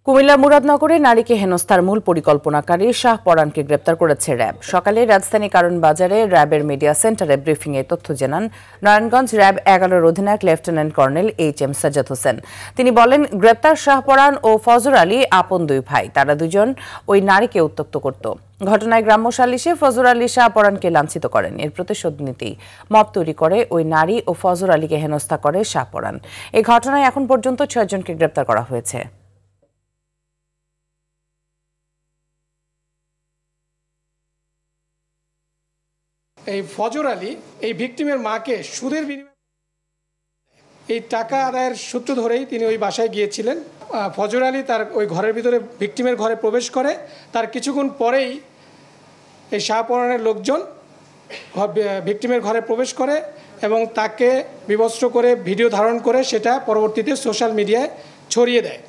কুমিল্লার মুরাদনগরে নারীকে হেনস্থার মূল পরিকল্পনাকারী শাহ পরানকে গ্রেপ্তার করেছে র্যাব। সকালে রাজধানী কারণ বাজারে র্যাবের মিডিয়া সেন্টারে ব্রিফিংয়ে তথ্য জানান নারায়ণগঞ্জ র্যাব 11-র অধিনায়ক lieutenant colonel HM. Sajjad Hossain. তিনি বলেন, গ্রেপ্তার শাহ পরান ও ফজর আলী আপন দুই ভাই। তারা দুজন ওই নারীকে উত্ত্যক্ত করত। ঘটনায় গ্রাম্য সালিশে ফজর আলী শাহ পরানকে লাঞ্ছিত করেন। এর প্রতিশোধ নিতেই মব তৈরি করে ওই নারী ও ফজর আলীকে হেনস্থা করে শাহ পরান। এই ঘটনায় এখন পর্যন্ত 6 জনকে গ্রেপ্তার করা হয়েছে। এই ফজর আলী এই ভিকটিমের মাকে সুদের বিনিময়ে এই টাকা আদায়ের সূত্র ধরেই তিনি ওই বাসায় গিয়েছিলেন। ফজর আলী তার ওই ঘরের ভিতরে ভিকটিমের ঘরে প্রবেশ করে। তার কিছুক্ষণ পরেই এই শাহ পরানের লোকজন ভিকটিমের ঘরে প্রবেশ করে এবং তাকে বিবস্ত্র করে ভিডিও ধারণ করে সেটা পরবর্তীতে সোশ্যাল মিডিয়ায় ছড়িয়ে দেয়।